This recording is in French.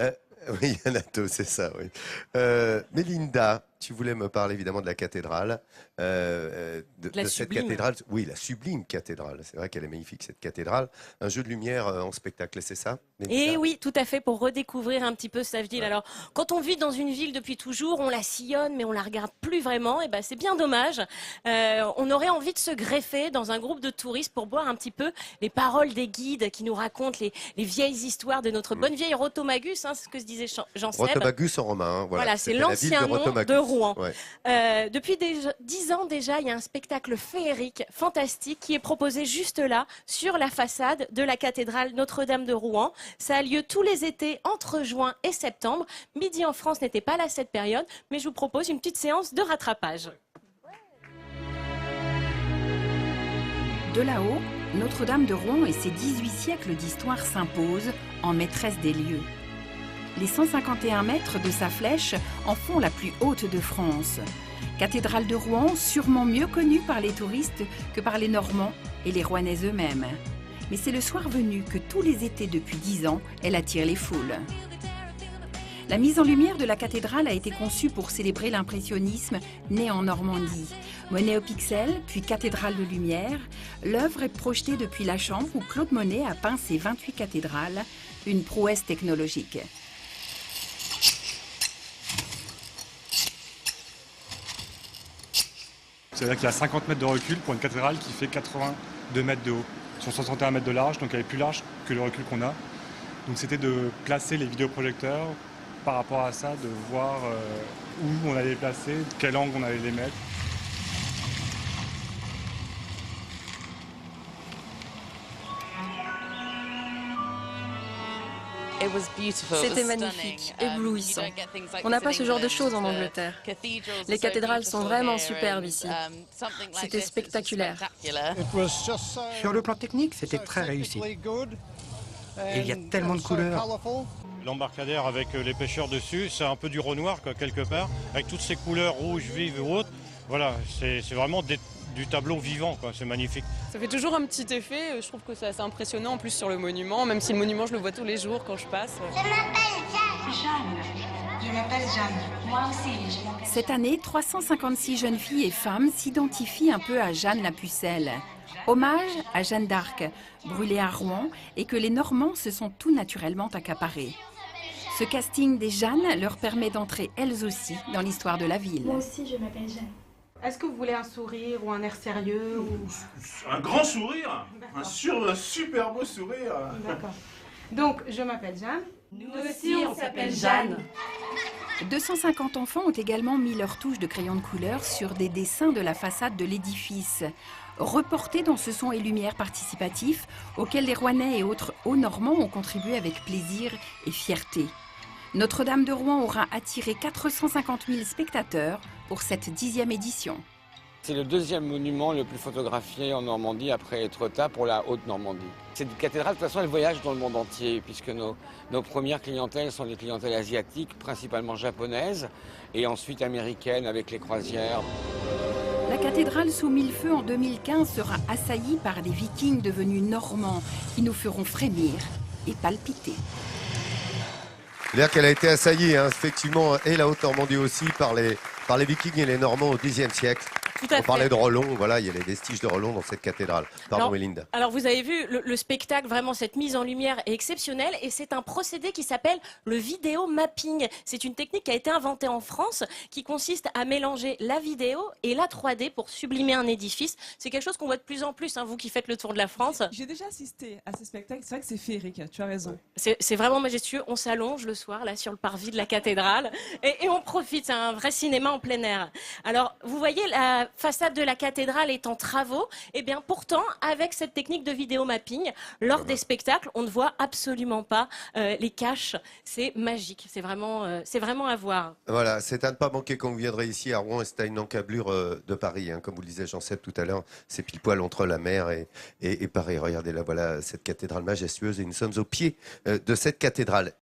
Euh, oui, Anato, c'est ça, oui. Mélinda, tu voulais me parler évidemment de la cathédrale, La de cette sublime. cathédrale, oui, la sublime cathédrale. C'est vrai qu'elle est magnifique, cette cathédrale. Un jeu de lumière en spectacle, c'est ça, Et Mélinda? oui, tout à fait, pour redécouvrir un petit peu sa ville. Ouais. Alors, quand on vit dans une ville depuis toujours, on la sillonne, mais on la regarde plus vraiment. Et ben, c'est bien dommage. On aurait envie de se greffer dans un groupe de touristes pour boire un petit peu les paroles des guides qui nous racontent les vieilles histoires de notre Mm. bonne vieille Rotomagus, hein, c'est ce que se disait Jean-Seb. Rotomagus en romain, hein, voilà. Voilà, c'est C'était la ville de l'ancien nom de Rotomagus. Rouen. Ouais. Depuis 10 ans déjà, il y a un spectacle féerique, fantastique, qui est proposé juste là, sur la façade de la cathédrale Notre-Dame de Rouen. Ça a lieu tous les étés entre juin et septembre. Midi en France n'était pas là cette période, mais je vous propose une petite séance de rattrapage. De là-haut, Notre-Dame de Rouen et ses 18 siècles d'histoire s'imposent en maîtresse des lieux. Les 151 mètres de sa flèche en font la plus haute de France. Cathédrale de Rouen, sûrement mieux connue par les touristes que par les Normands et les Rouennais eux-mêmes. Mais c'est le soir venu que tous les étés depuis 10 ans, elle attire les foules. La mise en lumière de la cathédrale a été conçue pour célébrer l'impressionnisme né en Normandie. Monet au pixel, puis cathédrale de lumière, l'œuvre est projetée depuis la chambre où Claude Monet a peint ses 28 cathédrales, une prouesse technologique. C'est-à-dire qu'il y a 50 mètres de recul pour une cathédrale qui fait 82 mètres de haut, sur 61 mètres de large, donc elle est plus large que le recul qu'on a. Donc c'était de placer les vidéoprojecteurs par rapport à ça, de voir où on allait les placer, quel angle on allait les mettre. C'était magnifique, éblouissant. On n'a pas ce genre de choses en Angleterre. Les cathédrales sont vraiment superbes ici. C'était spectaculaire. Sur le plan technique, c'était très réussi. Et il y a tellement de couleurs. L'embarcadère avec les pêcheurs dessus, c'est un peu du Renoir quoi, quelque part, avec toutes ces couleurs rouges, vives ou autres. Voilà, c'est vraiment du tableau vivant, quoi. C'est magnifique. Ça fait toujours un petit effet, je trouve que c'est assez impressionnant en plus sur le monument, même si le monument je le vois tous les jours quand je passe. Je m'appelle Jeanne. Je m'appelle Jeanne. Moi aussi, je m'appelle. Cette année, 356 jeunes filles et femmes s'identifient un peu à Jeanne la Pucelle. Hommage à Jeanne d'Arc, brûlée à Rouen et que les Normands se sont tout naturellement accaparés. Ce casting des Jeannes leur permet d'entrer elles aussi dans l'histoire de la ville. Moi aussi, je m'appelle Jeanne. Est-ce que vous voulez un sourire ou un air sérieux ou... Un grand sourire, un super beau sourire. D'accord. Donc, je m'appelle Jeanne. Nous aussi, on s'appelle Jeanne. 250 enfants ont également mis leur touche de crayon de couleur sur des dessins de la façade de l'édifice, reportés dans ce son et lumière participatif auquel les Rouennais et autres Hauts-Normands ont contribué avec plaisir et fierté. Notre-Dame de Rouen aura attiré 450 000 spectateurs pour cette 10e édition. C'est le deuxième monument le plus photographié en Normandie après Etretat pour la Haute-Normandie. Cette cathédrale, de toute façon, elle voyage dans le monde entier puisque nos premières clientèles sont des clientèles asiatiques, principalement japonaises, et ensuite américaines avec les croisières. La cathédrale sous mille feux en 2015 sera assaillie par des vikings devenus normands qui nous feront frémir et palpiter. C'est-à-dire qu'elle a été assaillie, hein, effectivement, et la Haute-Normandie aussi, par les Vikings et les Normands au Xe siècle. Tout à On fait. parlait de Rollon, voilà, il y a les vestiges de Rollon dans cette cathédrale. Pardon, Mélinda. Alors vous avez vu, le spectacle, vraiment cette mise en lumière est exceptionnelle et c'est un procédé qui s'appelle le vidéo mapping. C'est une technique qui a été inventée en France qui consiste à mélanger la vidéo et la 3D pour sublimer un édifice. C'est quelque chose qu'on voit de plus en plus, hein, vous qui faites le tour de la France. J'ai déjà assisté à ce spectacle, c'est vrai que c'est féerique, tu as raison. C'est vraiment majestueux, on s'allonge le soir là sur le parvis de la cathédrale et on profite, c'est un vrai cinéma en plein air. Alors vous voyez la façade de la cathédrale est en travaux, et bien pourtant avec cette technique de vidéo mapping, lors des spectacles, on ne voit absolument pas les caches. C'est magique, c'est vraiment à voir. Voilà, c'est à ne pas manquer quand vous viendrez ici à Rouen, et c'est à une encablure de Paris, hein, comme vous le disait Jean-Seb tout à l'heure, c'est pile poil entre la mer et Paris. Regardez là, voilà cette cathédrale majestueuse et nous sommes au pied de cette cathédrale.